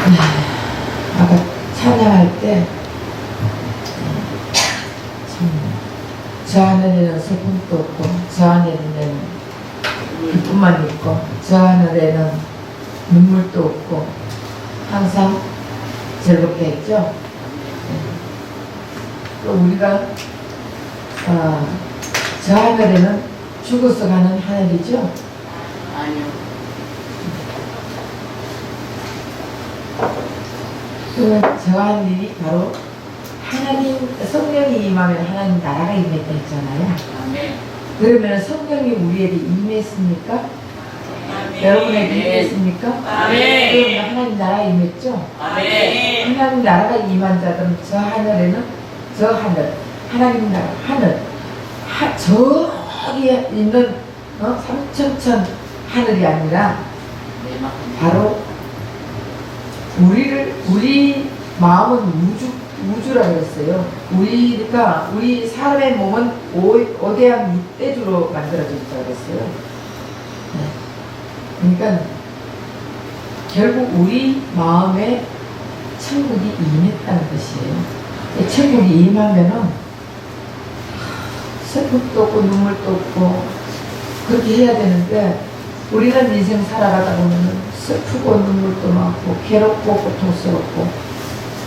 아까 찬양할 때 참, 저 하늘에는 슬픔도 없고 저 하늘에는 기쁨만 있고 저 하늘에는 눈물도 없고 항상 즐겁게 했죠. 또 우리가 저 하늘에는 죽어서 가는 하늘이죠. 아니요. 저 하늘이 바로 하나님 성령이 임하면 하나님 나라가 임했다 했잖아요. 아멘. 그러면 성령이 우리에게 임했습니까? 아멘. 여러분에게 임했습니까? 아멘. 그러면 하나님 나라가 임했죠? 아멘. 하나님 나라가 임한 자들은 저 하늘에는 저 하늘 하나님 나라 하늘 저기 있는 삼천천 하늘이 아니라 바로 우리 마음은 우주라고 했어요. 우리 사람의 몸은 5대양 6대주로 만들어져 있다고 했어요. 그러니까 결국 우리 마음에 천국이 임했다는 것이에요. 천국이 임하면은 슬픔도 없고 눈물도 없고 그렇게 해야 되는데 우리는 인생 살아가다 보면은 슬프고 눈물도 많고 괴롭고 고통스럽고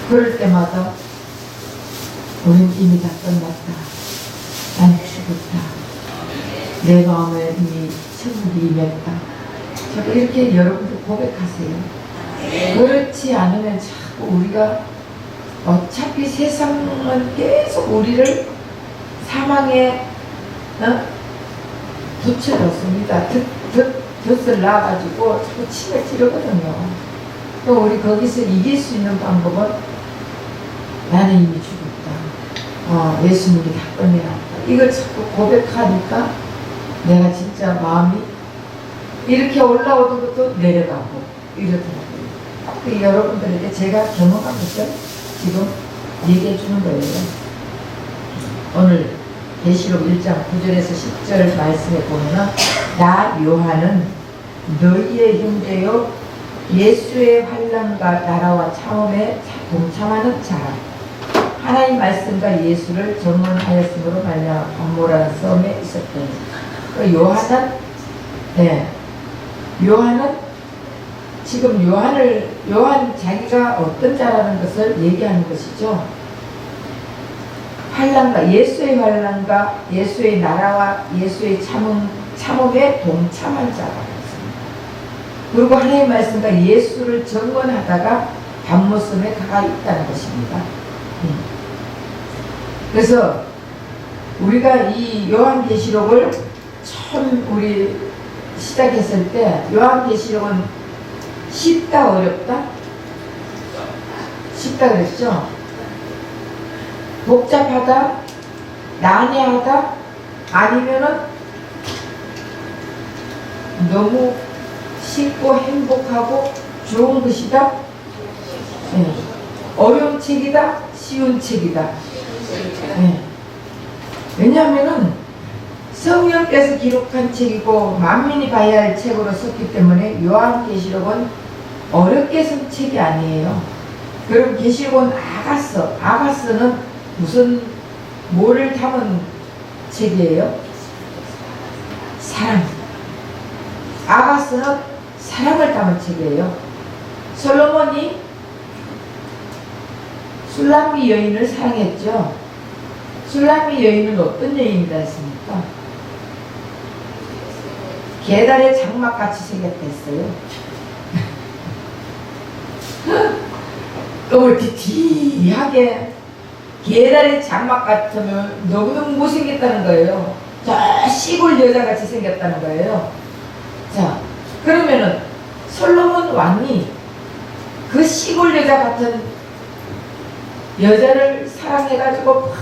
그럴 때마다 우린 이미 다 끝났다. 난 죽었다. 내 마음에 이미 천국이 임했다. 자꾸 이렇게 여러분들 고백하세요. 그렇지 않으면 자꾸 우리가 어차피 세상은 계속 우리를 사망에 붙여놓습니다. 덫을 놔가지고 자꾸 침을 찌르거든요. 또 우리 거기서 이길 수 있는 방법은 나는 이미 죽었다. 예수님이 다 끝내놨다. 이걸 자꾸 고백하니까 내가 진짜 마음이 이렇게 올라오던 것도 내려가고 이러더라고요. 여러분들에게 제가 경험한 것을 지금 얘기해 주는 거예요. 오늘 계시록 1장 9절에서 10절 말씀에 보면 나 요한은 너희의 형제요 예수의 환난과 나라와 참음에 동참하는 자라. 하나님 말씀과 예수를 전문하였으므로 말미암아 반모라는 섬에 있었더니 요한은 지금 요한 자기가 어떤 자라는 것을 얘기하는 것이죠. 환난과 예수의 환난과 예수의 나라와 예수의 참음에 동참한 자라고 했습니다. 그리고 하나님의 말씀과 예수를 증언하다가 반모섬에 가가 있다는 것입니다. 그래서 우리가 이 요한계시록을 처음 우리 시작했을 때 요한계시록은 쉽다 어렵다? 쉽다 그랬죠? 복잡하다? 난해하다? 아니면은 너무 쉽고 행복하고 좋은 것이다? 네. 어려운 책이다? 쉬운 책이다? 네. 왜냐하면은 성령께서 기록한 책이고 만민이 봐야 할 책으로 썼기 때문에 요한계시록은 어렵게 쓴 책이 아니에요. 그럼 계시록은 아가스는 무슨 뭐를 담은 책이에요? 사랑. 아가스는 사랑을 담은 책이에요. 솔로몬이 술람미 여인을 사랑했죠. 술람미 여인은 어떤 여인이라 했습니까? 계달의 장막같이 생겼댔어요. 또 뒤티하게 계달의 장막 같으면 너무너무 못생겼다는 거예요. 저 시골 여자같이 생겼다는 거예요. 자, 그러면은 솔로몬 왕이 그 시골 여자 같은 여자를 사랑해가지고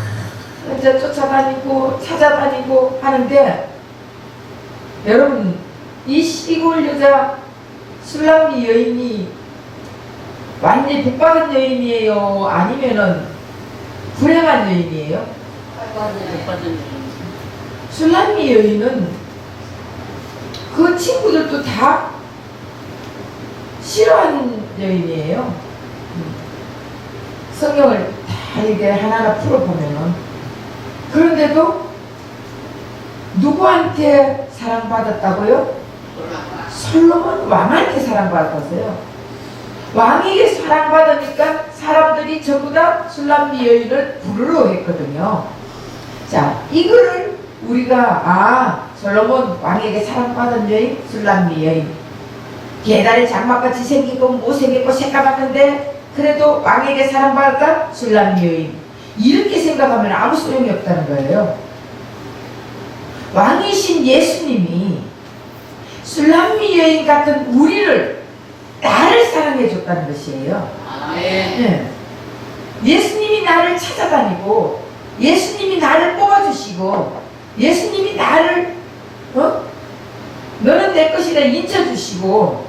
이제 쫓아다니고 찾아다니고 하는데 여러분 이 시골 여자 술람미 여인이 완전히 복받은 여인이에요? 아니면은 불행한 여인이에요? 술람미 여인은 그 친구들도 다 싫어하는 여인이에요. 성경을 다 이게 하나하나 풀어보면은. 그런데도 누구한테 사랑받았다고요? 솔로몬 왕한테 사랑받았어요. 왕에게 사랑받으니까 사람들이 전부 다 술람미 여인을 부르러 했거든요. 자, 이거를 우리가 솔로몬 왕에게 사랑받은 여인, 술람미 여인. 계단에 장막같이 생기고 못생기고 새까맣는데 그래도 왕에게 사랑받았다? 술람미 여인. 이렇게 생각하면 아무 소용이 없다는 거예요. 왕이신 예수님이 술람미 여인 같은 우리를, 나를 사랑해 줬다는 것이에요. 네. 예수님이 나를 찾아다니고 예수님이 나를 뽑아주시고 예수님이 나를 너는 내 것이라 인쳐주시고,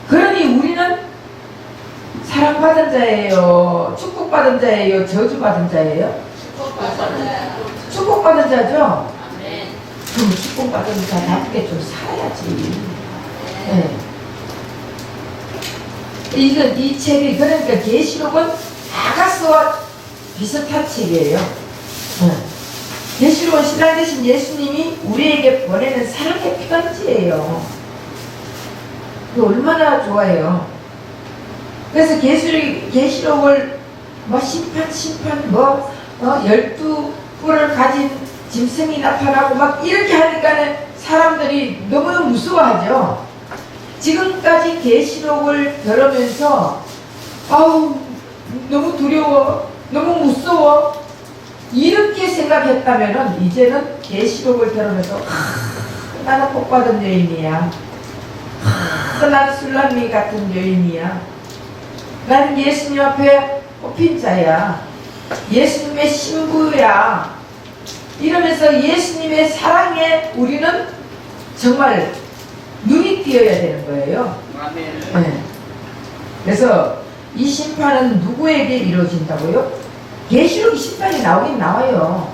그러니 우리는 사랑받은 자예요? 축복받은 자예요? 저주받은 자예요? 축복받은 자죠? 그럼 축복받은 자답게 좀 살아야지. 네. 이 책이, 그러니까 계시록은 아가서와 비슷한 책이에요. 계시록은 신랑 되신 예수님이 우리에게 보내는 사랑의 편지예요. 그 얼마나 좋아요. 그래서 계시록을 심판 12뿔을 가진 짐승이 나타나고 막 이렇게 하니까 사람들이 너무 무서워하죠. 지금까지 계시록을 들으면서 너무 두려워, 너무 무서워 이렇게 생각했다면 이제는 계시록을 들으면서 나는 복받은 여인이야. 나는 술람미 같은 여인이야. 나는 예수님 앞에 뽑힌 자야. 예수님의 신부야. 이러면서 예수님의 사랑에 우리는 정말 눈이 띄어야 되는 거예요. 네. 그래서 이 심판은 누구에게 이루어진다고요? 계시록이 심판이 나오긴 나와요.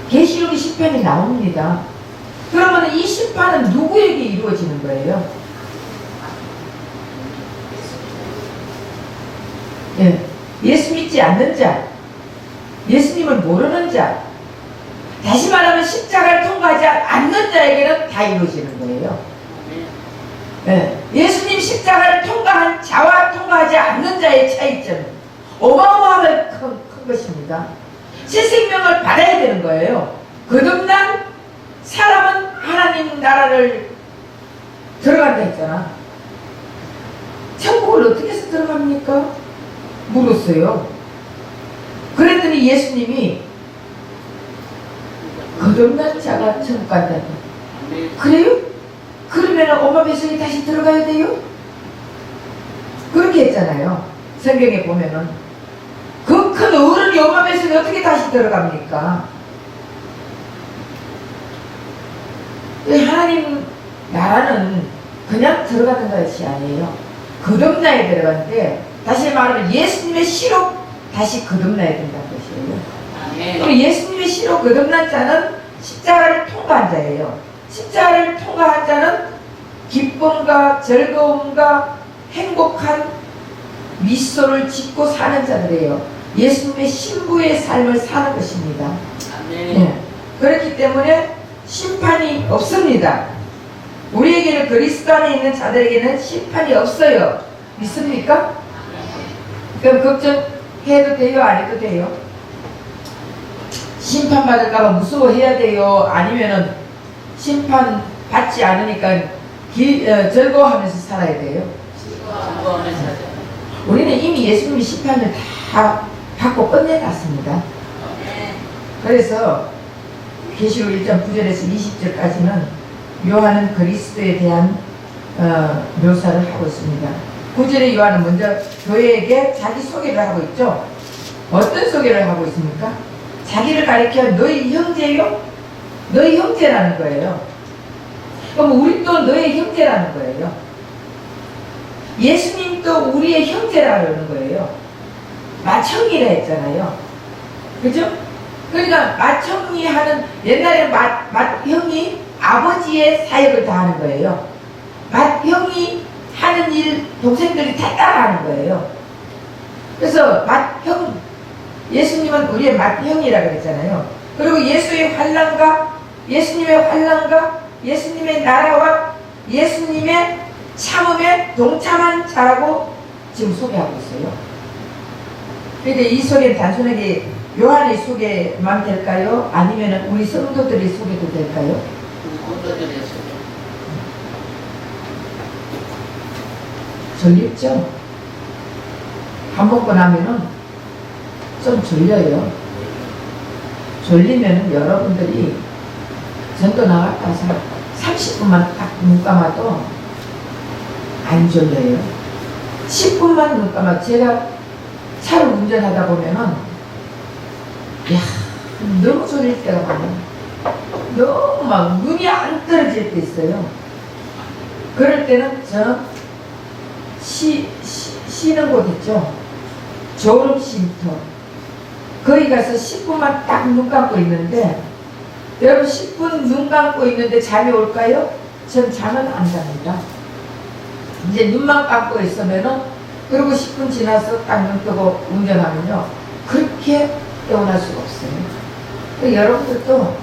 계시록이 심판이 나옵니다. 그러면 이 심판은 누구에게 이루어지는 거예요? 네. 예수 믿지 않는 자, 예수님을 모르는 자, 다시 말하면 십자가를 통과하지 않는 자에게는 다 이루어지는 거예요. 네. 예수님 십자가를 통과한 자와 통과하지 않는 자의 차이점은 어마어마하게 큰 것입니다. 새 생명을 받아야 되는 거예요. 거듭난 사람은 하나님 나라를 들어간다 했잖아. 천국을 어떻게 해서 들어갑니까? 물었어요. 그랬더니 예수님이 거듭난 자가 천국 간다. 그래요? 그러면 엄마 뱃속에 다시 들어가야 돼요? 그렇게 했잖아요. 성경에 보면은 그 큰 어른이 엄마 뱃속에 어떻게 다시 들어갑니까? 하나님 나라는 그냥 들어가는 것이 아니에요. 거듭나야 들어가는데, 다시 말하면 예수님의 씨로 다시 거듭나야 된다는 것이에요. 그럼 예수님의 씨로 거듭난 자는 십자가를 통과한 자예요. 십자가를 통과한 자는 기쁨과 즐거움과 행복한 미소를 짓고 사는 자들이에요. 예수님의 신부의 삶을 사는 것입니다. 네. 그렇기 때문에 심판이 없습니다. 우리에게는, 그리스도 안에 있는 자들에게는 심판이 없어요. 믿습니까? 그럼 걱정해도 돼요? 안 해도 돼요? 심판받을까봐 무서워해야 돼요? 아니면은 심판 받지 않으니까 즐거워하면서 살아야 돼요? 우리는 이미 예수님이 심판을 다 받고 끝내놨습니다. 그래서 계시록 1장 9절에서 20절까지는 요한은 그리스도에 대한 묘사를 하고 있습니다. 9절에 요한은 먼저 교회에게 자기 소개를 하고 있죠. 어떤 소개를 하고 있습니까? 자기를 가리켜 너희 형제요? 너희 형제라는 거예요. 그럼 우리도 너희 형제라는 거예요. 예수님도 우리의 형제라는 거예요. 맏형이라 했잖아요. 그죠? 그러니까 맏형이 하는, 옛날에 맏형이 아버지의 사역을 다 하는 거예요. 맏형이 하는 일 동생들이 다 따라하는 거예요. 그래서 맏형, 예수님은 우리의 맏형이라 그랬잖아요. 그리고 예수의 환난과 예수님의 환난과 예수님의 나라와 예수님의 참음에 동참한 자라고 지금 소개하고 있어요. 그러니까 이 소개는 단순하게 요한의 소개만 될까요? 아니면 우리 성도들의 소개도 될까요? 성도들의 소개. 졸립죠? 밥 먹고 나면은 좀 졸려요. 졸리면은 여러분들이 전도 나갔다 와서 30분만 딱 눈 감아도 안 졸려요. 10분만 눈 감아. 제가 차를 운전하다 보면은 야, 너무 졸릴 때가 많아요. 너무 막 눈이 안 떨어질 때 있어요. 그럴 때는 저 쉬는 곳 있죠. 졸음 쉼터. 거기 가서 10분만 딱 눈 감고 있는데, 여러분 10분 눈 감고 있는데 잠이 올까요? 전 잠은 안 잡니다. 이제 눈만 감고 있으면은, 그리고 10분 지나서 딱 눈 뜨고 운전하면요, 그렇게 깨어날 수가 없어요. 여러분들도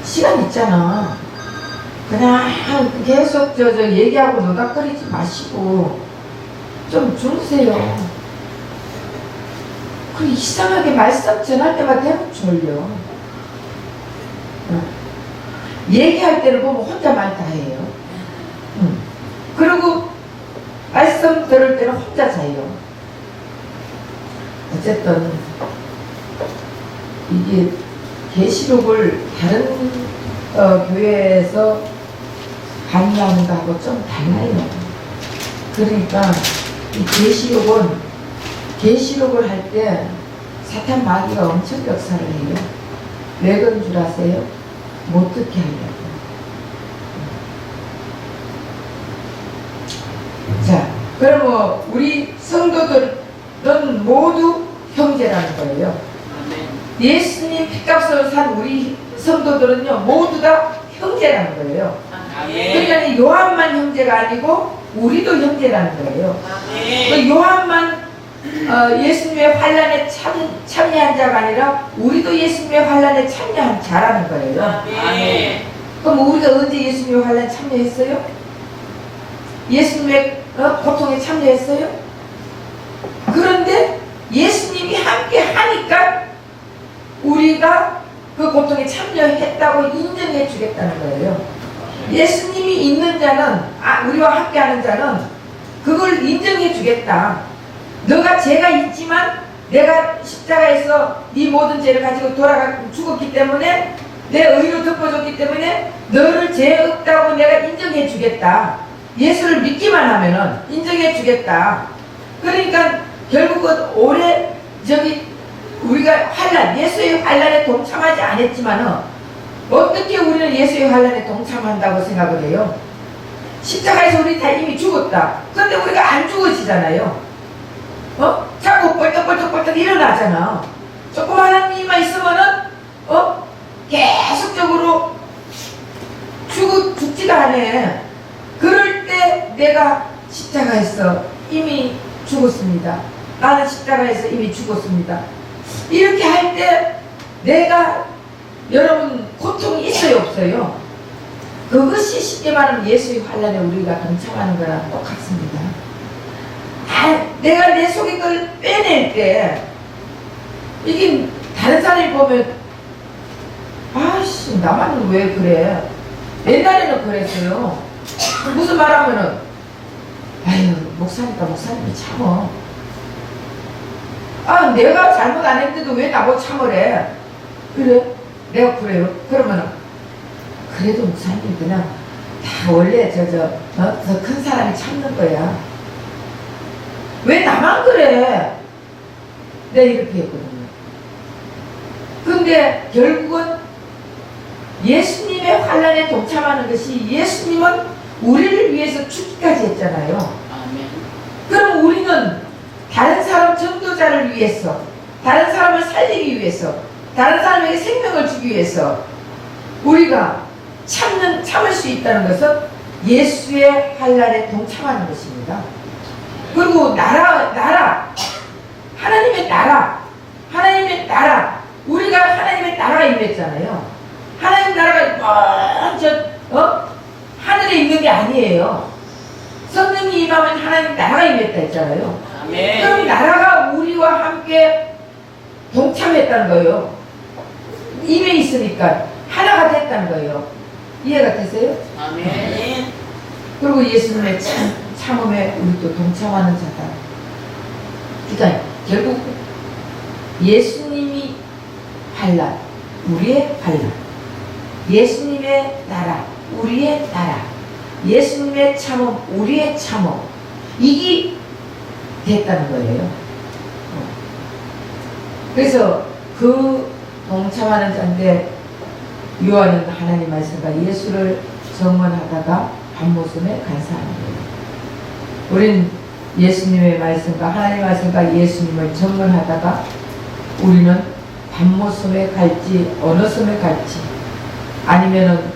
시간 있잖아. 그냥 계속 저 얘기하고 노닥거리지 마시고 좀 주무세요. 그 이상하게 말씀 전할 때마다 대부분 졸려. 얘기할 때를 보면 혼자만 다 해요. 그리고 말씀 들을 때는 혼자 자요. 어쨌든 이게 계시록을 다른 교회에서 강의하는 거하고 좀 달라요. 그러니까 이 계시록을 할 때 사탄 마귀가 엄청 역사를 해요. 왜 그런 줄 아세요? 못 듣게 하려고. 자, 그럼 우리 성도들은 모두 형제라는 거예요. 예수님 핏값을 산 우리 성도들은요, 모두 다 형제라는 거예요. 그러니까 요한만 형제가 아니고 우리도 형제라는 거예요. 요한만 예수님의 환난에 참여한 자가 아니라 우리도 예수님의 환난에 참여한 자라는 거예요. 그럼 우리가 언제 예수님의 환난에 참여했어요? 예수님의 고통에 참여했어요? 그런데 예수님이 함께 하니까 우리가 그 고통에 참여했다고 인정해 주겠다는 거예요. 예수님이 있는 자는, 우리와 함께 하는 자는 그걸 인정해 주겠다. 너가 죄가 있지만 내가 십자가에서 네 모든 죄를 가지고 죽었기 때문에, 내 의로 덮어줬기 때문에 너를 죄 없다고 내가 인정해 주겠다. 예수를 믿기만 하면은 인정해 주겠다. 그러니까 결국은 올해 우리가 예수의 환난에 동참하지 않았지만은 어떻게 우리는 예수의 환난에 동참한다고 생각을 해요? 십자가에서 우리 다 이미 죽었다. 그런데 우리가 안 죽어지잖아요. 자꾸 뻘떡뻘떡 일어나잖아. 조그마한 일만 있으면은 계속적으로 죽지가 않아. 그럴 때 내가 십자가에서 이미 죽었습니다. 나는 십자가에서 이미 죽었습니다. 이렇게 할 때 내가, 여러분, 고통이 있어요, 없어요? 그것이 쉽게 말하면 예수의 환난에 우리가 동참하는 거랑 똑같습니다. 내가 내 속에 걸 빼낼 때, 이게 다른 사람이 보면 아씨 나만 왜 그래? 옛날에는 그랬어요. 무슨 말하면은 아유 목사니까 목사님이 참어. 내가 잘못 안 했는데도 왜 나보고 참으래? 그래? 내가 그래요? 그러면은 그래도 목사님 그냥 다 원래 더 큰 사람이 참는 거야. 왜 나만 그래? 내가 이렇게 했거든요. 근데 결국은 예수님의 환난에 동참하는 것이, 예수님은 우리를 위해서 죽기까지 했잖아요. 아멘. 그럼 우리는 다른 사람 전도자를 위해서, 다른 사람을 살리기 위해서, 다른 사람에게 생명을 주기 위해서 우리가 참을 수 있다는 것은 예수의 환란에 동참하는 것입니다. 그리고 하나님의 나라, 우리가 하나님의 나라가 임했잖아요. 하나님 나라가 하늘에 있는 게 아니에요. 성령이 임하면 하나님 나라가 임했다 했잖아요. 아멘. 그럼 나라가 우리와 함께 동참했다는 거예요. 임해 있으니까 하나가 됐다는 거예요. 이해가 되세요? 아멘. 그리고 예수님의 참음에 우리도 동참하는 자다. 그러니까 결국 예수님이 환란, 우리의 환란, 예수님의 나라, 우리의 나라, 예수님의 참음, 우리의 참음, 이게 됐다는 거예요. 그래서 그 동참하는 자인데, 요한은 하나님 말씀과 예수를 정언하다가 밤모섬에 간 사람이에요. 우린 예수님의 말씀과 하나님의 말씀과 예수님을 정언하다가 우리는 밤모섬에 갈지 어느 섬에 갈지 아니면은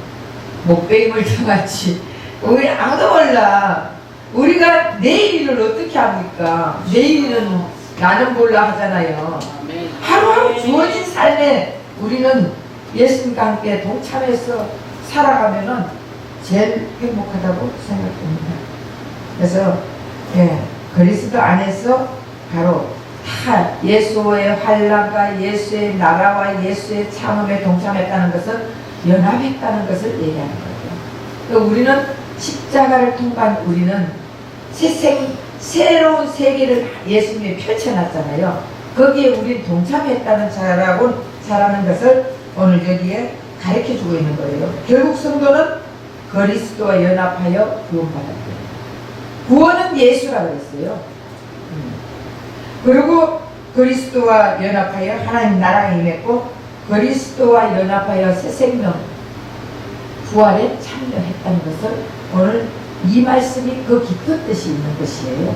목베임을 당할지 우리 아무도 몰라. 우리가 내일을 어떻게 합니까? 내일은 나는 몰라 하잖아요. 아멘. 하루하루 주어진 삶에 우리는 예수님과 함께 동참해서 살아가면은 제일 행복하다고 생각됩니다. 그래서 그리스도 안에서 바로 다 예수의 환란과 예수의 나라와 예수의 참음에 동참했다는 것은 연합했다는 것을 얘기하는 거예요. 우리는 십자가를 통과한 우리는 새로운 세계를 예수님이 펼쳐놨잖아요. 거기에 우린 동참했다는 자라는 것을 오늘 여기에 가르쳐주고 있는 거예요. 결국 성도는 그리스도와 연합하여 구원받았대요. 구원은 예수라 그랬어요. 그리고 그리스도와 연합하여 하나님 나라에 임했고 그리스도와 연합하여 새 생명 부활에 참여했다는 것을 오늘 이 말씀이 그 깊은 뜻이 있는 것이에요.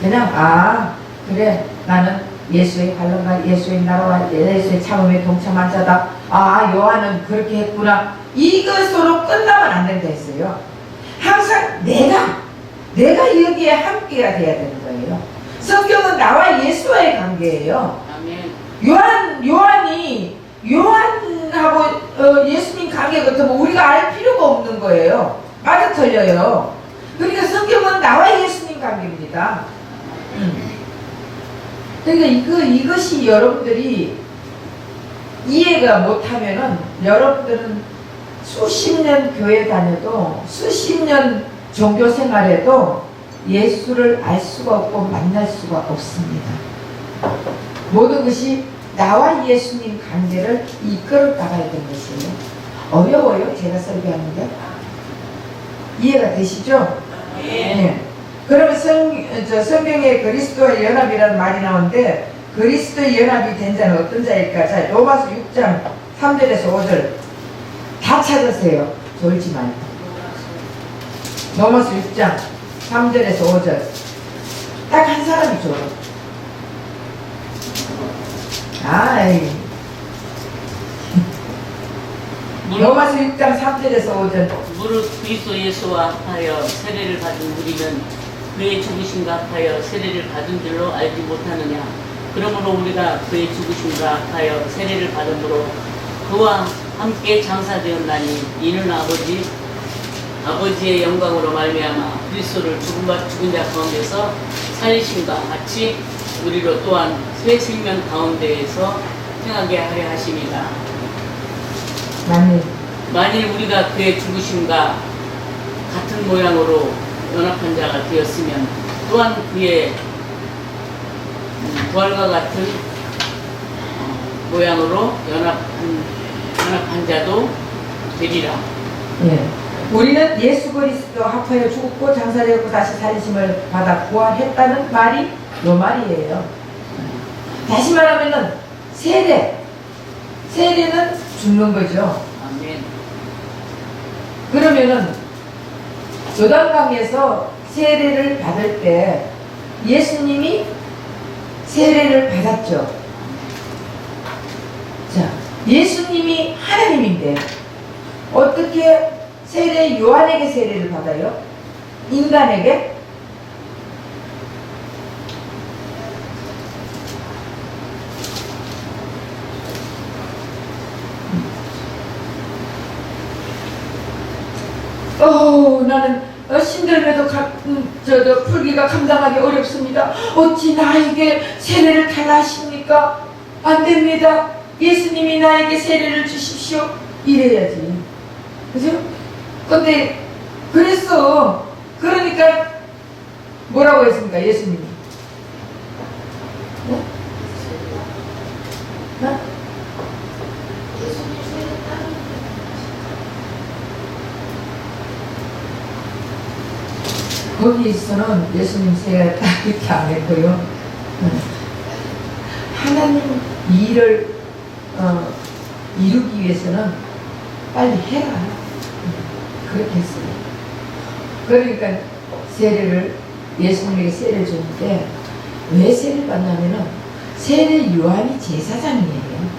그냥 그래 나는 예수의 환란과 예수의 나라와 예수의 참음에 동참한 자다. 요한은 그렇게 했구나. 이것으로 끝나면 안 된다 했어요. 항상 내가 여기에 함께가 돼야 되는 거예요. 성경은 나와 예수와의 관계예요. 아멘. 요한하고 예수님 관계 같으면 우리가 알 필요가 없는 거예요. 맞아 틀려요. 그러니까 성경은 나와 예수님 관계입니다. 그러니까 이것이 여러분들이 이해가 못하면은 여러분들은 수십 년 교회 다녀도 수십 년 종교 생활에도 예수를 알 수가 없고 만날 수가 없습니다. 모든 것이 나와 예수님 관계를 이끌어 나가야 되는 것이에요. 어려워요, 제가 설교하는데. 이해가 되시죠? 네. 그러면 성경에 그리스도와 연합이라는 말이 나오는데 그리스도의 연합이 된 자는 어떤 자일까? 자, 로마서 6장 3절에서 5절 다 찾으세요. 졸지 말고. 로마서 6장 3절에서 5절 딱 한 사람이 졸어. 로마서 6장 3절에서 5절 무릇 그리스도 예수와 합하여 세례를 받은 우리는 그의 죽으심과 합하여 세례를 받은 줄로 알지 못하느냐. 그러므로 우리가 그의 죽으심과 합하여 세례를 받음으로 그와 함께 장사되었나니 이는 아버지의 영광으로 말미암아 그리스도를 죽은 자 가운데서 살리심과 같이 우리로 또한 새 생명 가운데에서 행하게 하려 하심이다. 만일 우리가 그의 죽으심과 같은 모양으로 연합한 자가 되었으면 또한 그의 부활과 같은 모양으로 연합한 자도 되리라. 우리는 예수 그리스도 합하여 죽고 장사되었고 다시 살리심을 받아 부활했다는 말이 요 말이에요. 다시 말하면은 세례는 죽는 거죠. 아멘. 그러면은 요단강에서 세례를 받을 때 예수님이 세례를 받았죠. 자, 예수님이 하나님인데 어떻게 세례 요한에게 세례를 받아요? 인간에게? 나는 신들매도 풀기가 감당하기 어렵습니다. 어찌 나에게 세례를 달라 하십니까? 안 됩니다. 예수님이 나에게 세례를 주십시오. 이래야지. 그죠? 근데 그랬어. 그러니까 뭐라고 했습니까? 예수님이. 네? 네? 거기서는 예수님 세례를 딱 이렇게 안 했고요. 하나님 일을 이루기 위해서는 빨리 해라. 그렇게 했어요. 그러니까 세례를 예수님에게 세례를 줬는데 왜 세례를 받냐면은 세례 요한이 제사장이에요.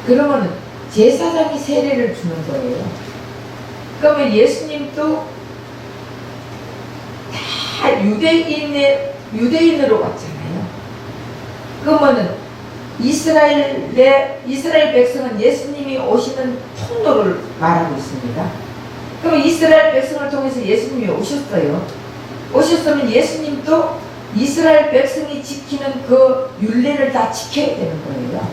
그러면 제사장이 세례를 주는 거예요. 그러면 예수님도 다 유대인으로 왔잖아요. 그러면은 이스라엘 백성은 예수님이 오시는 통로를 말하고 있습니다. 그럼 이스라엘 백성을 통해서 예수님이 오셨어요. 오셨으면 예수님도 이스라엘 백성이 지키는 그 율례를 다 지켜야 되는 거예요.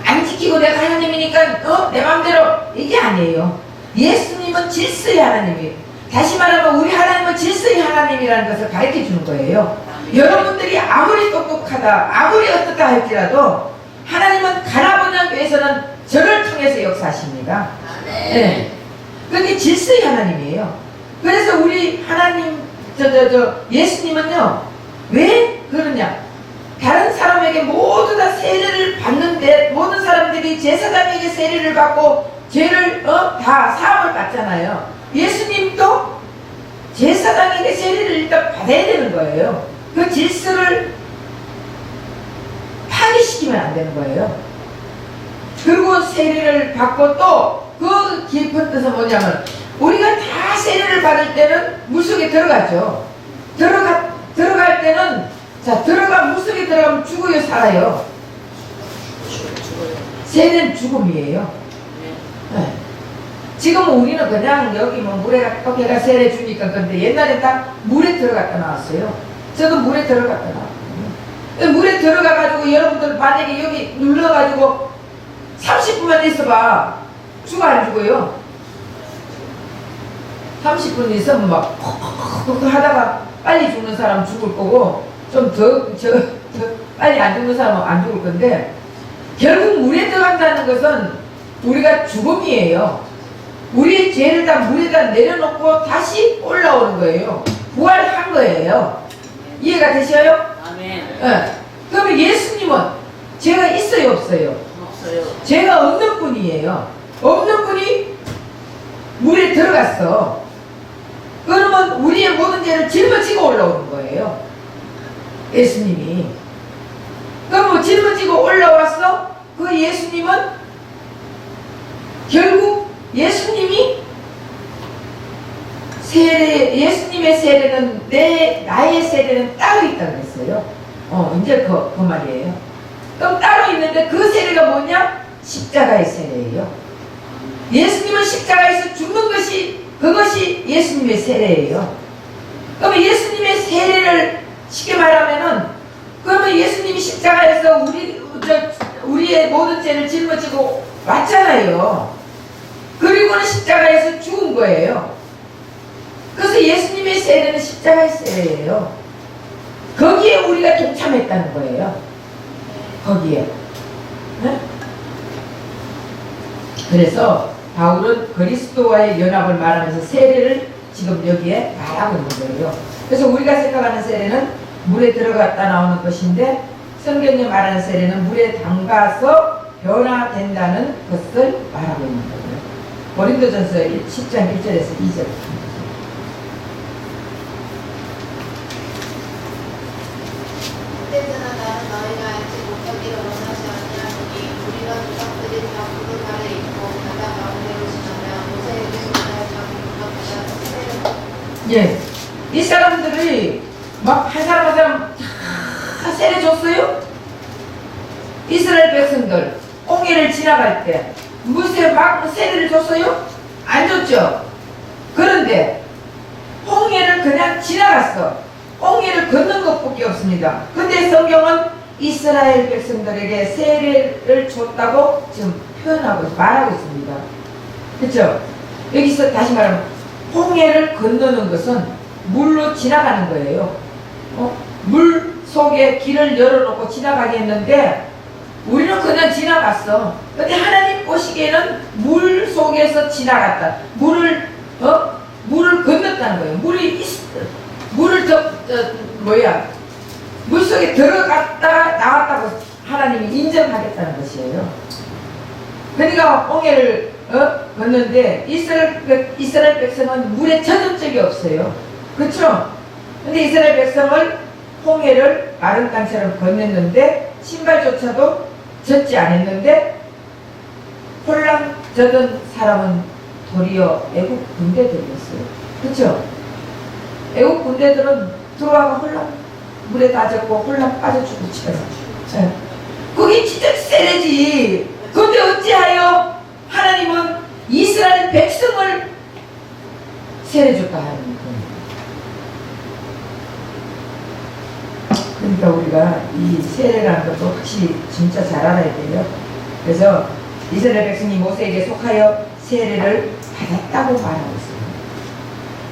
안 지키고 내가 하나님이니까 내 마음대로 이게 아니에요. 예수님은 질서의 하나님이에요. 다시 말하면 우리 하나님은 질서의 하나님이라는 것을 가르쳐 주는 거예요. 여러분들이 아무리 똑똑하다, 아무리 어떻다 할지라도 하나님은 가나보는 교회에서는 저를 통해서 역사하십니다. 네. 그게 질서의 하나님이에요. 그래서 우리 하나님, 예수님은요, 왜 그러냐? 다른 사람에게 모두 다 세례를 받는데 모든 사람들이 제사장에게 세례를 받고 죄를 다 사함을 받잖아요. 예수님도 제사장에게 세례를 일단 받아야 되는 거예요. 그 질서를 파괴시키면 안 되는 거예요. 그리고 세례를 받고 또 그 깊은 뜻은 뭐냐면 우리가 다 세례를 받을 때는 물속에 들어가죠. 들어갈 때는 물속에 들어가면 죽어요, 살아요? 세례는 죽음이에요. 네. 지금 우리는 그냥 여기 물에 걔가 세례 주니까 근데 옛날에 딱 물에 들어갔다 나왔어요. 저도 물에 들어갔다 나왔거든요. 물에 들어가가지고 여러분들 만약에 여기 눌러가지고 30분만 있어봐. 죽어 안 죽어요? 30분 있으면 막 하다가 빨리 죽는 사람 죽을 거고 좀 더 빨리 안 죽는 사람은 안 죽을 건데 결국 물에 들어간다는 것은 우리가 죽음이에요. 우리의 죄를 다 물에다 내려놓고 다시 올라오는 거예요. 부활한 거예요. 이해가 되셔요? 아멘. 네. 그러면 예수님은 죄가 있어요, 없어요? 없어요. 죄가 없는 분이에요. 없는 분이 물에 들어갔어. 그러면 우리의 모든 죄를 짊어지고 올라오는 거예요. 예수님이. 그럼 짊어지고 올라왔어? 그 예수님은 결국 예수님이 예수님의 세례는 나의 세례는 따로 있다고 했어요. 이제 그 말이에요. 그럼 따로 있는데 그 세례가 뭐냐? 십자가의 세례예요. 예수님은 십자가에서 죽는 그것이 예수님의 세례예요. 그러면 예수님의 세례를 쉽게 말하면은 그러면 예수님이 십자가에서 우리의 모든 죄를 짊어지고 왔잖아요. 그리고는 십자가에서 죽은 거예요. 그래서 예수님의 세례는 십자가의 세례예요. 거기에 우리가 동참했다는 거예요. 거기에. 네? 그래서 바울은 그리스도와의 연합을 말하면서 세례를 지금 여기에 말하고 있는 거예요. 그래서 우리가 생각하는 세례는 물에 들어갔다 나오는 것인데 성경이 말하는 세례는 물에 담가서 변화된다는 것을 말하고 있는 거예요. 고린도전서 10장 1절에서 2절. 그때나 나는 너희가 알지 못하기를 원하지 아니하노니 우리가 조상들이 다 푸른 발에 있고 바다 가운데로 지나며 모세에게 예. 이 사람들이 막 한 사람 한 사람 다 세례줬어요? 이스라엘 백성들 홍해를 지나갈 때 무슨 막 세례를 줬어요? 안 줬죠? 그런데 홍해를 그냥 지나갔어. 홍해를 걷는 것밖에 없습니다. 근데 성경은 이스라엘 백성들에게 세례를 줬다고 지금 표현하고 말하고 있습니다. 그렇죠? 여기서 다시 말하면 홍해를 건너는 것은 물로 지나가는 거예요. 물 속에 길을 열어놓고 지나가게 했는데 우리는 그냥 지나갔어. 근데 하나님 보시기에는 물 속에서 지나갔다. 물을 건넜다는 거예요. 물을 물 속에 들어갔다가 나왔다고 하나님이 인정하겠다는 것이에요. 그러니까 홍해를 걷는데 이스라엘 백성은 물에 젖은 적이 없어요. 그렇죠? 근데 이스라엘 백성을 홍해를 마른 땅처럼 건넜는데 신발조차도 젖지 않았는데 홀랑 젖은 사람은 도리어 애국 군대들이었어요. 그렇죠? 애국 군대들은 들어와가 홀랑 물에 빠졌고 홀랑 빠져 죽었죠. 그게 진짜 세례지. 그런데 어찌하여 하나님은 이스라엘 백성을 세례줬다 하는 거예요. 그러니까 우리가 이 세례라는 것도 확실히 진짜 잘 알아야 돼요. 그래서 이스라엘 백성이 모세에게 속하여 세례를 받았다고 말하고 있습니다.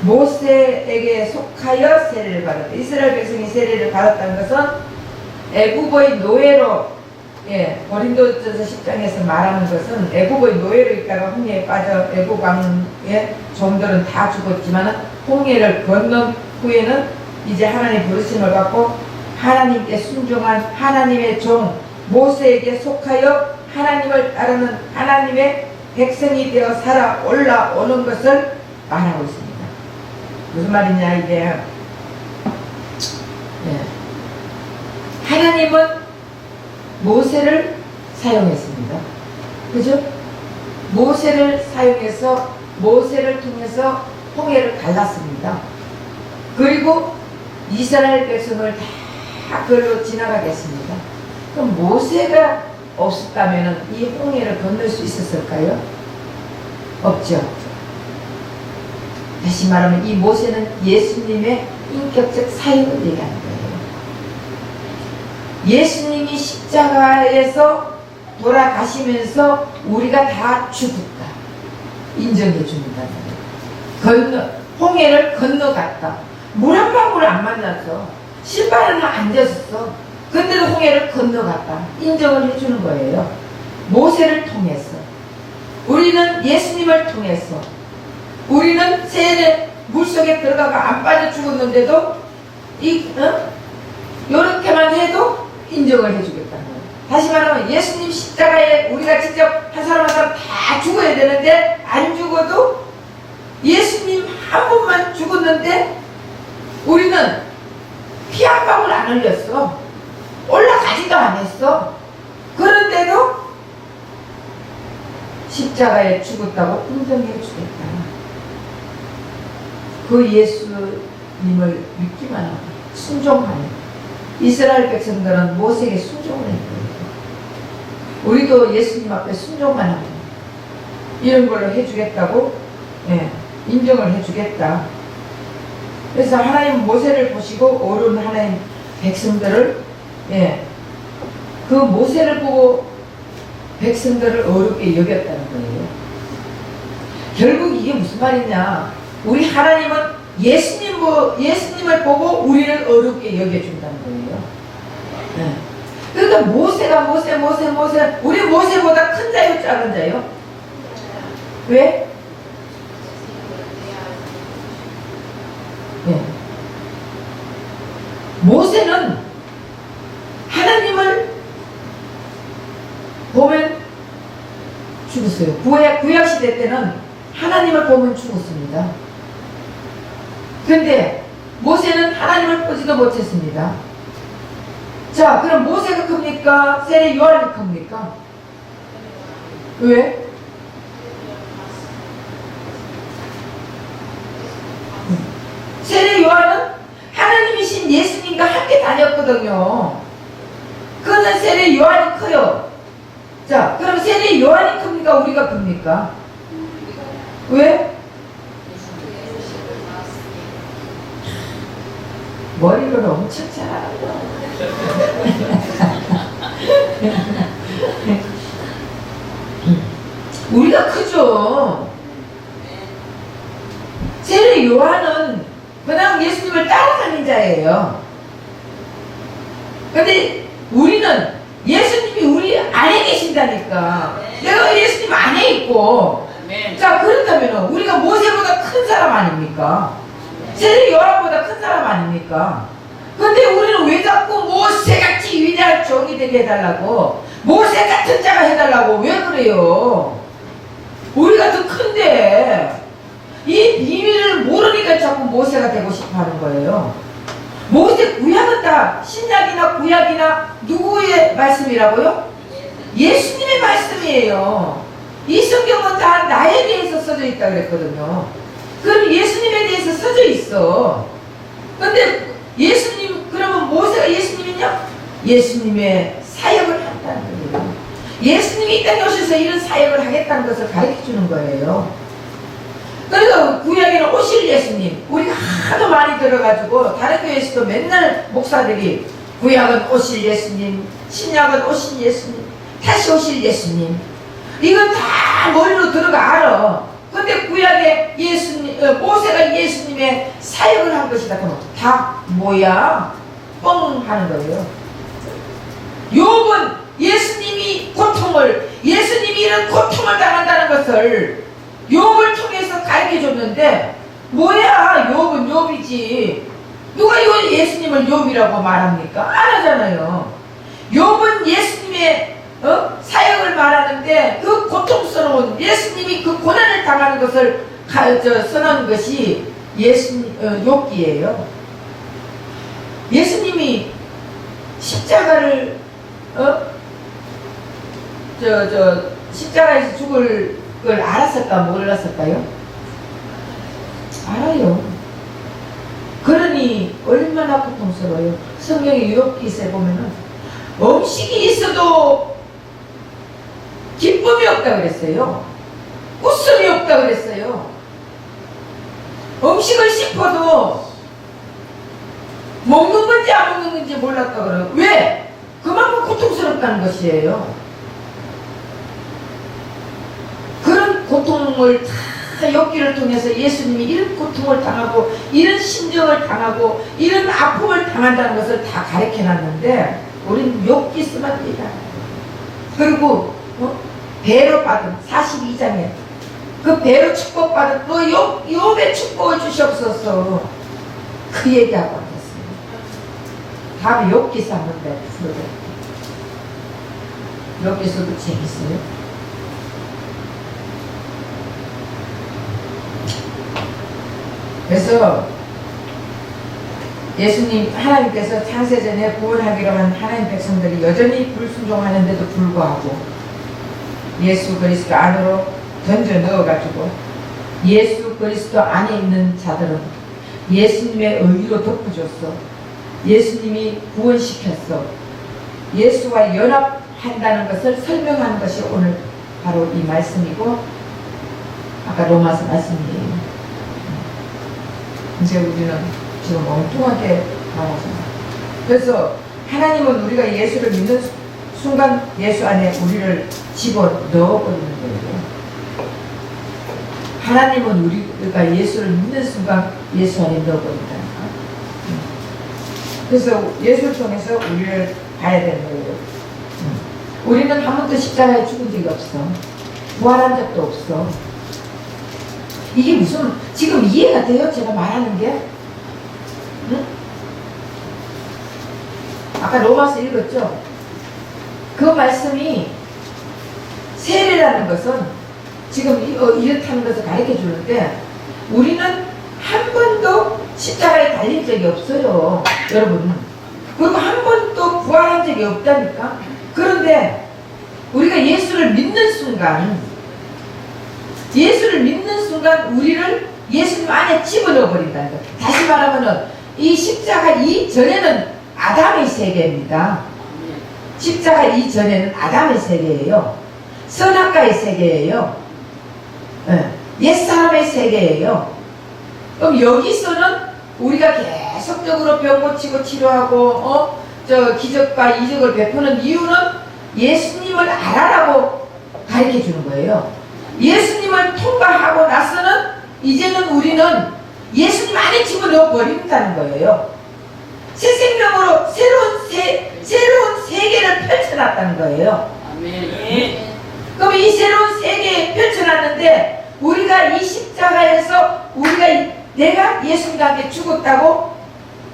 모세에게 속하여 세례를 받았다. 이스라엘 백성이 세례를 받았다는 것은 애굽의 노예로, 고린도전서 10장에서 말하는 것은 애굽의 노예로 있다가 홍해에 빠져 애굽 왕의 종들은 다 죽었지만 홍해를 건넌 후에는 이제 하나님 부르심을 받고 하나님께 순종한 하나님의 종 모세에게 속하여 하나님을 따르는 하나님의 백성이 되어 살아 올라오는 것을 말하고 있습니다. 무슨 말이냐 이게, 하나님은 모세를 사용했습니다. 그죠? 모세를 사용해서 모세를 통해서 홍해를 갈랐습니다. 그리고 이스라엘 백성을 다 그걸로 지나가겠습니다. 그럼 모세가 없었다면 이 홍해를 건널 수 있었을까요? 없죠. 다시 말하면 이 모세는 예수님의 인격적 사역을 얘기하는 거예요. 예수님이 십자가에서 돌아가시면서 우리가 다 죽었다 인정해 준다는 거예요. 홍해를 건너갔다. 물 한 방울 안 만나서 신발은 안 젖었어. 근데도 홍해를 건너갔다 인정을 해주는 거예요. 모세를 통해서 우리는 예수님을 통해서 우리는 세례 물속에 들어가가 안 빠져 죽었는데도 요렇게만 해도 인정을 해주겠다는 거예요. 다시 말하면 예수님 십자가에 우리가 직접 한 사람 한 사람 다 죽어야 되는데 안 죽어도 예수님 한 분만 죽었는데 우리는 피 한 방울 안 흘렸어. 올라가지도 않았어. 그런데도 십자가에 죽었다고 인정해 주겠다. 그 예수님을 믿기만 하고 순종하는 이스라엘 백성들은 모세에게 순종을 했거든요. 우리도 예수님 앞에 순종만 하면 이런 걸로 해주겠다고 인정을 해주겠다. 그래서 하나님 모세를 보시고 오른 하나님 백성들을 그 모세를 보고 백성들을 어렵게 여겼다는 거예요. 결국 이게 무슨 말이냐? 우리 하나님은 예수님을 보고 우리를 어렵게 여겨준다는 거예요. 그러니까 모세가 우리 모세보다 큰 자요, 작은 자요? 왜? 모세는 하나님을 보면 죽었어요. 구약시대 때는 하나님을 보면 죽었습니다. 그런데 모세는 하나님을 보지도 못했습니다. 자, 그럼 모세가 큽니까? 세례 요한이 큽니까? 왜? 크거든요. 그는 세례 요한이 커요. 자, 그럼 세례 요한이 큽니까? 우리가 큽니까? 왜? 머리를 엄청 잘하고. 우리가 크죠. 세례 요한은 그냥 예수님을 따라다닌 자예요. 근데 우리는 예수님이 우리 안에 계신다니까. 내가 예수님 안에 있고. 자, 그렇다면 우리가 모세보다 큰 사람 아닙니까? 세례 요한보다 큰 사람 아닙니까? 근데 우리는 왜 자꾸 모세같이 위대한 종이 되게 해달라고, 모세 같은 자가 해달라고 왜 그래요? 우리가 더 큰데 이 비밀을 모르니까 자꾸 모세가 되고 싶어 하는 거예요. 모세 구약은 다 신약이나 구약이나 누구의 말씀이라고요? 예수님의 말씀이에요. 이 성경은 다 나에 대해서 써져 있다 그랬거든요. 그럼 예수님에 대해서 써져 있어. 근데 예수님, 그러면 모세가 예수님이냐? 예수님의 사역을 한다는 거예요. 예수님이 이 땅에 오셔서 이런 사역을 하겠다는 것을 가르쳐 주는 거예요. 그래서 구약에는 오실 예수님, 우리가 하도 많이 들어가지고 다른 교회에서도 맨날 목사들이 구약은 오실 예수님, 신약은 오실 예수님, 다시 오실 예수님, 이건 다 머리로 들어가 알아. 근데 구약에 예수님, 모세가 예수님의 사역을 한 것이다. 그러면 다 뭐야? 뻥 하는 거예요. 욥은 예수님이 예수님이 이런 고통을 당한다는 것을 욥을 통해서 가르쳐 줬는데, 뭐야? 욥은 욥이지. 누가 예수님을 욥이라고 말합니까? 안 하잖아요. 욥은 예수님의 사역을 말하는데, 그 고통스러운 예수님이 그 고난을 당하는 것을 써놓은 것이 욥기예요. 예수님이 십자가를 십자가에서 죽을 걸 알았을까 몰랐을까요? 알아요. 그러니 얼마나 고통스러워요. 성경의 욥기서에 보면은 음식이 있어도 기쁨이 없다 그랬어요. 웃음이 없다 그랬어요. 음식을 씹어도 먹는 건지 안 먹는 건지 몰랐다 그래요. 왜? 그만큼 고통스럽다는 것이에요. 그런 고통을 다 욥기를 통해서 예수님이 이런 고통을 당하고 이런 심정을 당하고 이런 아픔을 당한다는 것을 다 가르쳐 놨는데 우리는 욥기 쓰면 됩니다. 그리고 배로 받은 42장에 그 배로 축복받은 그 욥의 축복을 주시옵소서, 그 얘기하고 앉았습니다. 다음에 욥기서 한번 풀어볼게요. 욥기서도 재밌어요. 그래서 예수님, 하나님께서 창세전에 구원하기로 한 하나님 백성들이 여전히 불순종하는데도 불구하고 예수 그리스도 안으로 던져 넣어가지고 예수 그리스도 안에 있는 자들은 예수님의 의로 덮어줬어. 예수님이 구원시켰어. 예수와 연합한다는 것을 설명하는 것이 오늘 바로 이 말씀이고, 아까 로마서 말씀이에요. 이제 우리는 지금 엉뚱하게 나오잖아. 그래서 하나님은 우리가 예수를 믿는 순간 예수 안에 우리를 집어 넣어버리는 거예요. 하나님은 우리가 예수를 믿는 순간 예수 안에 넣어버린다니까. 그래서 예수를 통해서 우리를 봐야 되는 거예요. 우리는 한 번도 십자가에 죽은 적이 없어. 부활한 적도 없어. 이게 무슨, 지금 이해가 돼요? 제가 말하는 게? 응? 아까 로마서 읽었죠? 그 말씀이 세례라는 것은 지금 이렇다는 것을 가르쳐 주는데, 우리는 한 번도 십자가에 달린 적이 없어요, 여러분. 그리고 한 번도 부활한 적이 없다니까. 그런데 우리가 예수를 믿는 순간 우리를 예수님 안에 집어넣어 버린다는 거. 다시 말하면은 이 십자가 이전에는 아담의 세계입니다. 십자가 이전에는 아담의 세계예요. 선악과의 세계예요. 옛사람의 세계예요. 그럼 여기서는 우리가 계속적으로 병 고치고 치료하고 기적과 이적을 베푸는 이유는 예수님을 알아라고 가르쳐 주는 거예요. 예수님을 통과하고 나서는 이제는 우리는 예수님 안에 집어넣어 버린다는 거예요. 새 생명으로 새로운 세계를 펼쳐놨다는 거예요. 아멘. 그럼 이 새로운 세계에 펼쳐놨는데 우리가 이 십자가에서 내가 예수님과 함께 죽었다고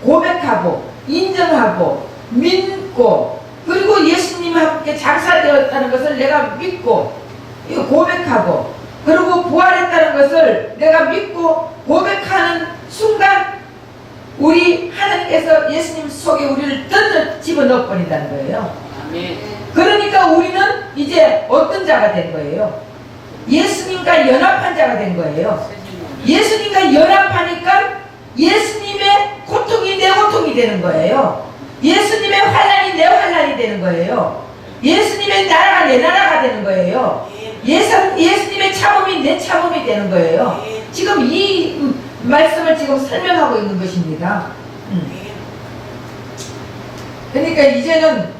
고백하고 인정하고 믿고 그리고 예수님과 함께 장사되었다는 것을 내가 믿고 이거 고백하고 그리고 부활했다는 것을 내가 믿고 고백하는 순간 우리 하나님께서 예수님 속에 우리를 던져 집어넣어 버린다는 거예요. 아멘. 그러니까 우리는 이제 어떤 자가 된 거예요? 예수님과 연합한 자가 된 거예요. 예수님과 연합하니까 예수님의 고통이 내 고통이 되는 거예요. 예수님의 환난이 내 환난이 되는 거예요. 예수님의 나라가 내 나라가 되는 거예요. 예수님의 참음이 내 참음이 되는 거예요. 지금 이 말씀을 지금 설명하고 있는 것입니다. 그러니까 이제는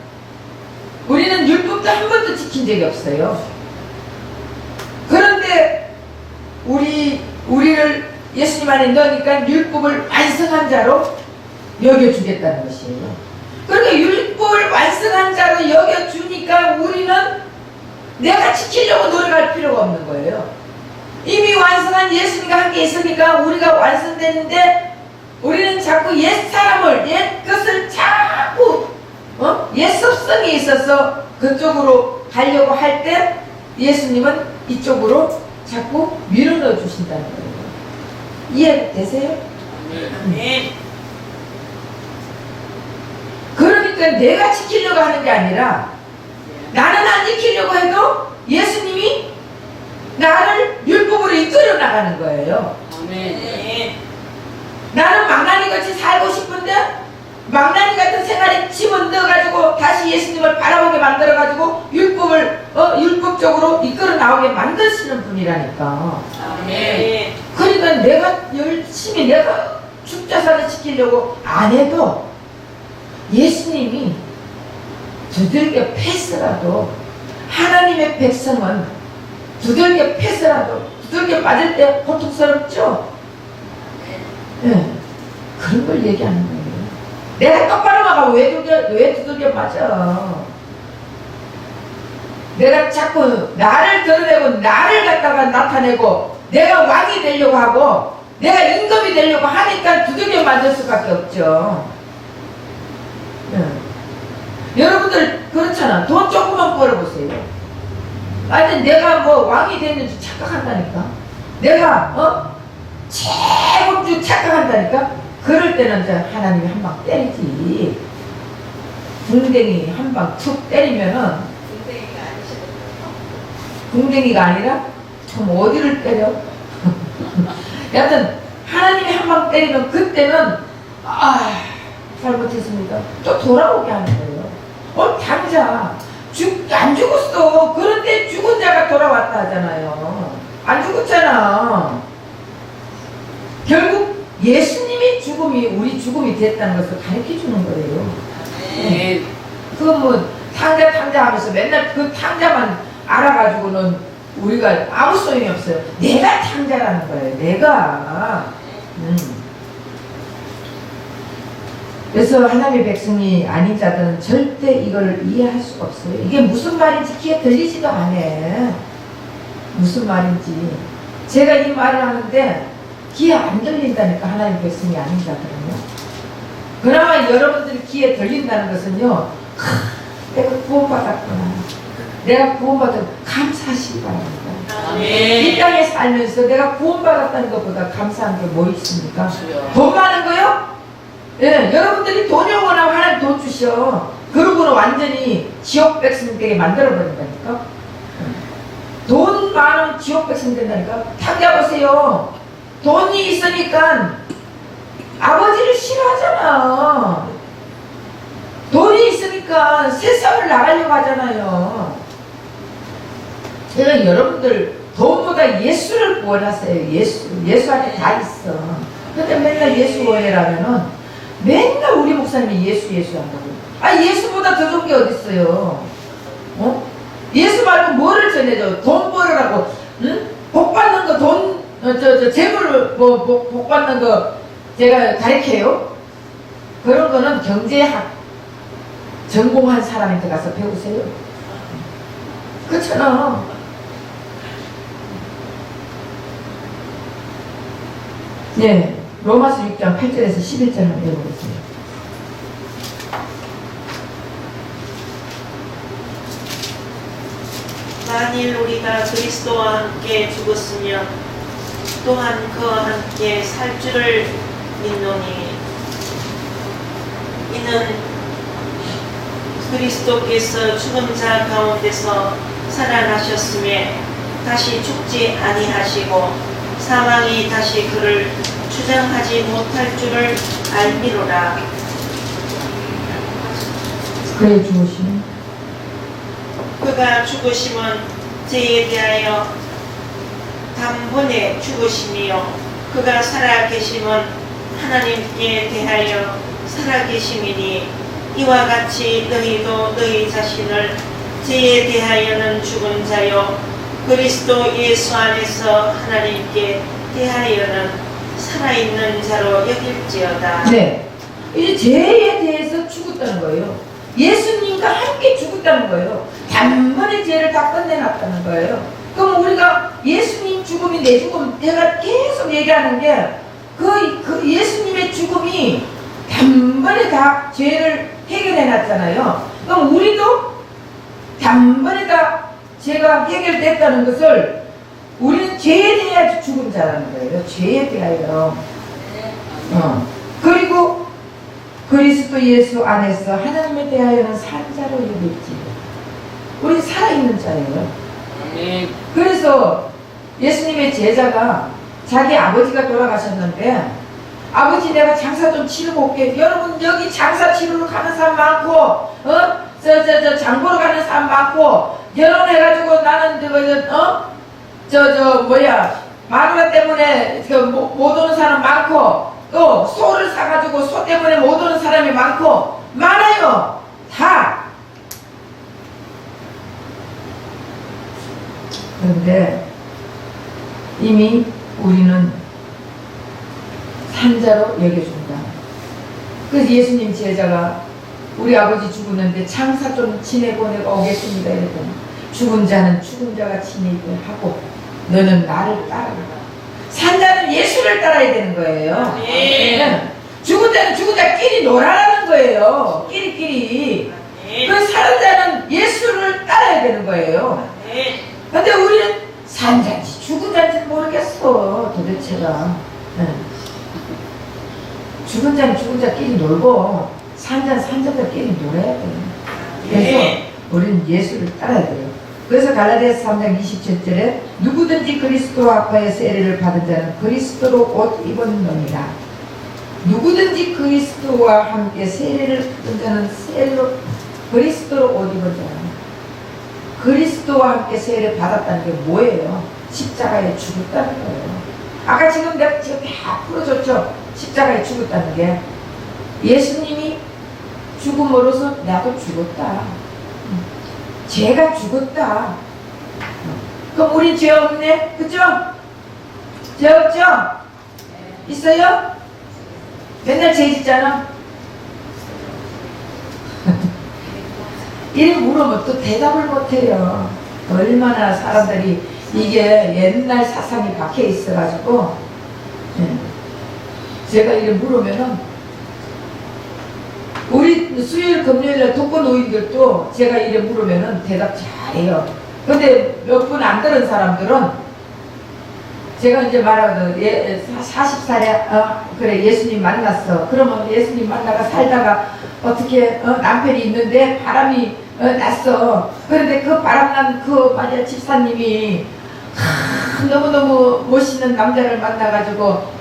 우리는 율법도 한 번도 지킨 적이 없어요. 그런데 우리를 예수님 안에 넣으니까 율법을 완성한 자로 여겨주겠다는 것이에요. 그러니까 율법을 완성한 자로 여겨주니까 우리는 내가 지키려고 노력할 필요가 없는 거예요. 이미 완성한 예수님과 함께 있으니까 우리가 완성됐는데 우리는 자꾸 옛사람을 옛것을 자꾸 옛습성이 있어서 그쪽으로 가려고 할 때 예수님은 이쪽으로 자꾸 밀어넣어 주신다는 거예요. 이해되세요? 아멘. 그러니까 내가 지키려고 하는 게 아니라 나는 안 지키려고 해도 예수님이 나를 율법으로 이끌어 나가는 거예요. 아멘. 나는 망나니같이 살고 싶은데 망나니 같은 생활에 집어넣어가지고 다시 예수님을 바라보게 만들어가지고 율법적으로 이끌어 나오게 만드시는 분이라니까. 아멘. 그러니까 내가 열심히 내가 축자사를 지키려고 안 해도 예수님이 두들겨 패서라도 하나님의 백성은 두들겨 패서라도 두들겨 맞을 때 고통스럽죠? 네. 그런 걸 얘기하는 거예요. 내가 똑바로 막아 왜 두들겨 맞아? 내가 자꾸 나를 드러내고 나를 갖다가 나타내고 내가 왕이 되려고 하고 내가 임금이 되려고 하니까 두들겨 맞을 수밖에 없죠. 여러분들 그렇잖아. 돈 조금만 벌어보세요. 아니 내가 뭐 왕이 됐는지 착각한다니까. 내가 최고주 착각한다니까. 그럴 때는 이제 하나님이 한 방 때리지. 궁뎅이 한 방 툭 때리면은 궁뎅이가 아니라 좀 어디를 때려? 여하튼 하나님이 한 방 때리면 그때는 잘못했습니다. 또 돌아오게 하는 거예요. 당장 안 죽었어. 그런데 죽은 자가 돌아왔다 하잖아요. 안 죽었잖아. 결국 예수님의 죽음이 우리 죽음이 됐다는 것을 가르쳐 주는 거예요. 네. 그거 뭐 탕자 하면서 맨날 그 탕자만 알아가지고는 우리가 아무 소용이 없어요. 내가 탕자라는 거예요. 내가. 그래서 하나님의 백성이 아닌 자들은 절대 이걸 이해할 수가 없어요. 이게 무슨 말인지 귀에 들리지도 않아. 무슨 말인지. 제가 이 말을 하는데 귀에 안 들린다니까, 하나님의 백성이 아닌 자들은요. 그나마 여러분들이 귀에 들린다는 것은요, 내가 구원받았구나. 내가 구원받은 감사하시기 바랍니다. 이 땅에 살면서 내가 구원받았다는 것보다 감사한 게 뭐 있습니까? 돈 많은 거요? 예, 여러분들이 돈이 오거나 하나님 돈 주셔. 그러고는 완전히 지옥 백성 되게 만들어버린다니까. 돈 많은 지옥 백성 된다니까. 탕자보세요. 돈이 있으니까 아버지를 싫어하잖아. 나가려고 하잖아요. 제가 여러분들 돈보다 예수를 원하세요. 예수 안에 다 있어. 근데 맨날 예수 원해라면은 맨날 우리 목사님이 예수 한다고. 아, 예수보다 더 좋은 게 어딨어요. 어? 예수 말고 뭐를 전해줘? 돈 벌으라고. 응? 복 받는 거, 재물, 복 받는 거 제가 가르쳐요? 그런 거는 경제학 전공한 사람한테 가서 배우세요. 그렇잖아. 네, 로마서 6장 8절에서 11절 한번 읽어보겠습니다. 만일 우리가 그리스도와 함께 죽었으면 또한 그와 함께 살 줄을 믿노니 이는 그리스도께서 죽은 자 가운데서 살아나셨음에 다시 죽지 아니하시고 사망이 다시 그를 주장하지 못할 줄을 알미로라. 그래 죽으시면 그가 죽으심은 죄에 대하여 단번에 죽으심이요 그가 살아계심은 하나님께 대하여 살아계심이니 이와 같이 너희도 너희 자신을 죄에 대하여는 죽은 자요 그리스도 예수 안에서 하나님께 대하여는 살아있는 자로 여길지어다. 네, 이제 죄에 대해서 죽었다는 거예요. 예수님과 함께 죽었다는 거예요. 단번에 죄를 다 끝내놨다는 거예요. 그럼 우리가 예수님 죽음이 내 죽음, 제가 계속 얘기하는 게 그 예수님의 죽음이 단번에 다 죄를 해결해놨잖아요. 그럼 우리도 단번에 다 죄가 해결됐다는 것을 우리는 죄에 대하여 죽은 자라는 거예요. 죄에 대하여. 그리고 그리스도 예수 안에서 하나님에 대하여는 산 자로 여겼지. 우리 살아있는 자예요. 네. 그래서 예수님의 제자가 자기 아버지가 돌아가셨는데 아버지 내가 장사 좀 치르고 올게. 여러분 여기 장사 치르러 가는 사람 많고 장보러 가는 사람 많고 결혼해가지고 나는 마누라 때문에 못 오는 사람 많고 또 소를 사가지고 소 때문에 못 오는 사람이 많고 많아요. 다. 그런데 이미 우리는 산자로 여겨준다. 그래서 예수님 제자가 우리 아버지 죽었는데 장사 좀 지내고 내가 오겠습니다 이랬더니 죽은 자는 죽은 자가 지내게 하고 너는 나를 따르라. 산자는 예수를 따라야 되는 거예요. 네. 죽은 자는 죽은 자끼리 놀아라는 거예요. 끼리끼리. 네. 그 사는 자는 예수를 따라야 되는 거예요. 네. 근데 우리는 산 자인지 죽은 자인지 모르겠어 도대체가. 죽은 자는 죽은 자끼리 놀고 산 자는 산 자들끼리 놀아야 돼요. 그래서 우리는 예수를 따라야 돼요. 그래서 갈라디아서 3장 27절에 누구든지 그리스도와 합하여 세례를 받은 자는 그리스도로 옷 입었느니라. 누구든지 그리스도와 함께 세례를 받은 자는 그리스도로 옷 입은 자는 그리스도와 함께 세례를 받았다는 게 뭐예요? 십자가에 죽었다는 거예요. 아까 지금 내가 다 풀어줬죠? 십자가에 죽었다는 게 예수님이 죽음으로써 나도 죽었다. 죄가 죽었다. 그럼 우린 죄 없네? 그죠? 죄 없죠? 있어요? 맨날 죄 짓잖아? 이래 물으면 또 대답을 못해요. 얼마나 사람들이 이게 옛날 사상이 박혀 있어가지고 제가 이래 물으면은 우리 수요일 금요일날 독거노인들도 제가 이래 물으면은 대답 잘해요. 근데 몇 분 안 들은 사람들은 제가 이제 말하거든. 40살에 그래 예수님 만났어. 그러면 예수님 만나가 살다가 어떻게 남편이 있는데 바람이 났어. 그런데 그 바람난 그 만약 집사님이 너무너무 멋있는 남자를 만나가지고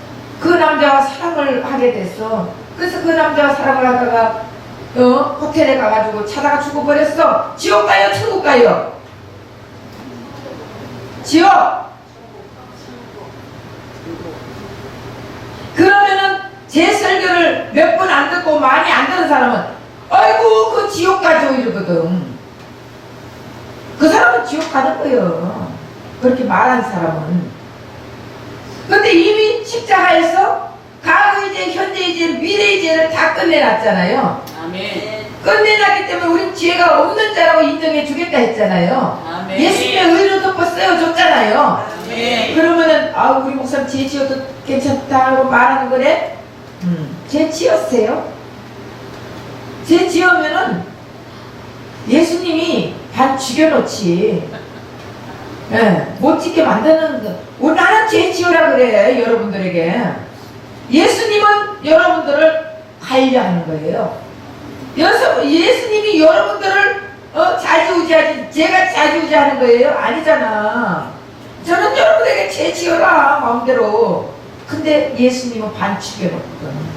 그 남자와 사랑을 하게 됐어. 그래서 그 남자와 사랑을 하다가 호텔에 가가지고 자다가 죽어버렸어. 지옥 가요? 천국 가요? 지옥! 그러면은 제 설교를 몇 번 안 듣고 많이 안 듣는 사람은 아이고 그 지옥 가죠 이러거든. 그 사람은 지옥 가는 거예요. 그렇게 말한 사람은. 근데 이미 십자가에서 과거의 죄, 현재의 죄, 미래의 죄를 다 끝내놨잖아요. 아멘. 끝내놨기 때문에 우린 죄가 없는 자라고 인정해 주겠다 했잖아요. 아멘. 예수님의 의로 덮어 쓰여줬잖아요. 아멘. 그러면은 우리 목사님 죄 지어도 괜찮다고 말하는 거래? 죄 지었어요? 죄 지으면은 예수님이 반 죽여놓지. 예, 못 짓게 만드는 거. 나는 죄 지으라 그래 여러분들에게. 예수님은 여러분들을 관리하는 거예요. 예수님이 여러분들을 자지우지하지 제가 자지우지하는 거예요? 아니잖아. 저는 여러분에게 죄 지어라 마음대로. 근데 예수님은 반 죽여놓거든.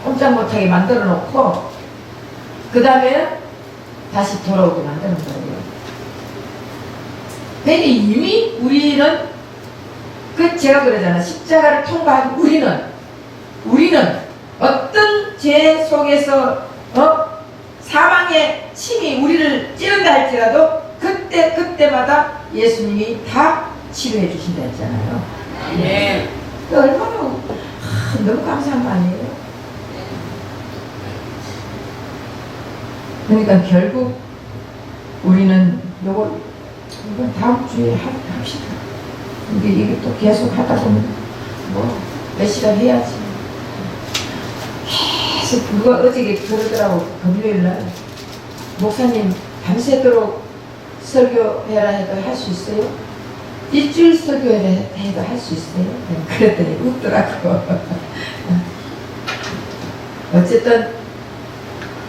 꼼짝 못하게 만들어 놓고 그 다음에 다시 돌아오게 만드는 거예요. 근데 이미 우리는 제가 그러잖아. 십자가를 통과한 우리는 어떤 죄 속에서 사망의 침이 우리를 찌른다 할지라도 그때마다 예수님이 다 치료해 주신다 했잖아요. 아멘. 얼마나 너무 감사한 거 아니에요? 그러니까 결국 우리는 이건 다음 주에 합시다. 이게 또 계속 하다 보면 몇 시간 해야지. 계속 그거 어저께 그러더라고. 금요일날 목사님 밤새도록 설교해라 해도 할 수 있어요? 일주일 설교해라 해도 할 수 있어요? 그랬더니 웃더라고. 어쨌든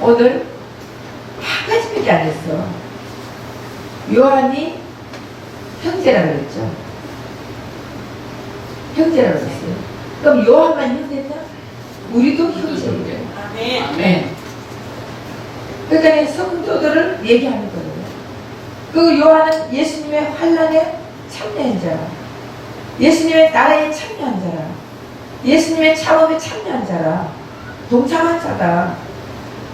오늘 한 가지밖에 안 했어. 요한이 형제라고 그랬죠. 형제라고 그랬어요. 그럼 요한만 형제다? 우리도 형제예요. 아멘. 아멘. 그러니까 성도들을 얘기하는 거예요. 그 요한은 예수님의 환란에 참여한 자라. 예수님의 나라에 참여한 자라. 예수님의 창업에 참여한 자라. 동참한 자다.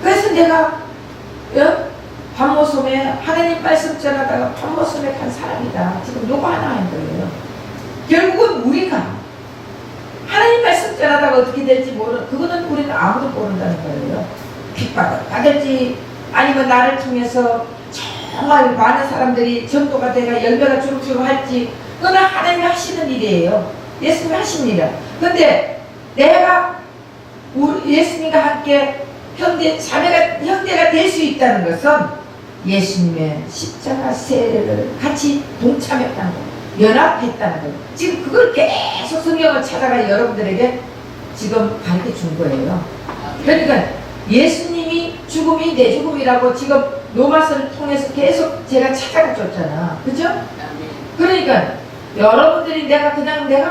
그래서 내가 밤모섬에 하나님 말씀 전하다가 밤모섬에 간 사람이다. 지금 누구 하나 한 거예요. 결국은 우리가 하나님 말씀 전하다가 어떻게 될지 그거는 우리는 아무도 모른다는 거예요. 핍박을 받을지 아니면 나를 통해서 정말 많은 사람들이 전도가 돼가 열매가 주룩주룩 할지 그거는 하나님이 하시는 일이에요. 예수님이 하시는 일이야. 근데 내가 예수님과 함께 형제가 될 수 있다는 것은 예수님의 십자가 세례를 같이 동참했다는 거, 연합했다는 거. 지금 그걸 계속 성경을 찾아가 여러분들에게 지금 가르쳐 준 거예요. 그러니까 예수님이 죽음이 내 죽음이라고 지금 로마서를 통해서 계속 제가 찾아가 줬잖아. 그죠? 그러니까 여러분들이 내가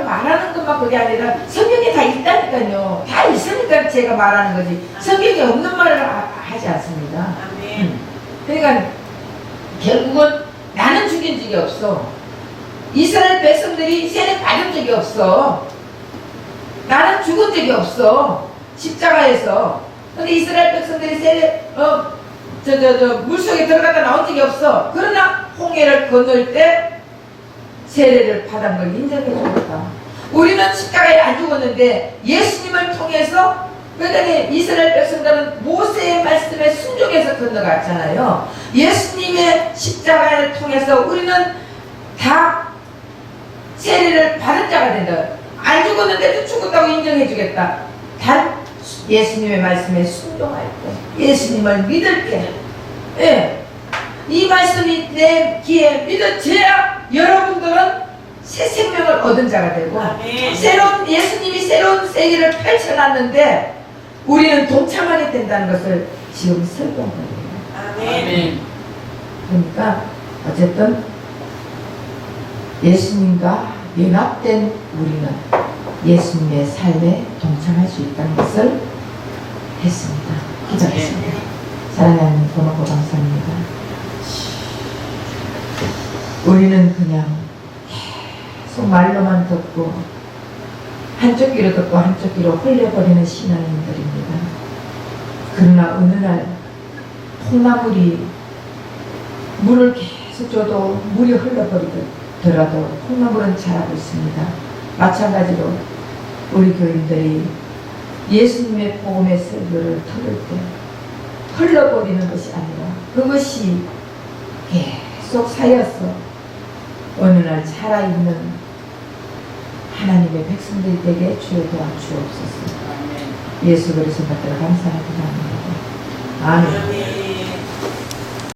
말하는 것만 그게 아니라 성경에 다 있다니까요. 다 있으니까 제가 말하는 거지. 성경에 없는 말을 하지 않습니다. 그러니까 결국은 나는 죽인 적이 없어. 이스라엘 백성들이 세례 받은 적이 없어. 나는 죽은 적이 없어. 십자가에서. 근데 이스라엘 백성들이 세례 물속에 들어갔다 나온 적이 없어. 그러나 홍해를 건널 때 세례를 받은 걸 인정해 줬다. 우리는 십자가에 안 죽었는데 예수님을 통해서 그러니까 이스라엘 백성들은 모세의 말씀에 순종해서 건너갔잖아요. 예수님의 십자가를 통해서 우리는 다 세례를 받은 자가 된다. 안 죽었는데도 죽었다고 인정해 주겠다. 단 예수님의 말씀에 순종할 때, 예수님을 믿을 때, 예. 이 말씀이 내 귀에 믿어져야 여러분들은 새 생명을 얻은 자가 되고 예수님이 새로운 세계를 펼쳐놨는데 우리는 동참하게 된다는 것을 지금 설교한 거예요. 아멘. 그러니까 어쨌든 예수님과 연합된 우리는 예수님의 삶에 동참할 수 있다는 것을 했습니다. 기도하겠습니다. 사랑하는 하나님 고맙고 감사합니다. 우리는 그냥 계속 말로만 듣고 한쪽 귀로 듣고 한쪽 귀로 흘려버리는 신앙인들입니다. 그러나 어느 날 콩나물이 물을 계속 줘도 물이 흘러버리더라도 콩나물은 자라고 있습니다. 마찬가지로 우리 교인들이 예수님의 복음의 설교를 들을 때 흘러버리는 것이 아니라 그것이 계속 쌓여서 어느 날 살아있는 하나님의 백성들이 되게 주여 도와주옵소서. 예수 그리스도 받들어 감사하고 합니다. 아멘.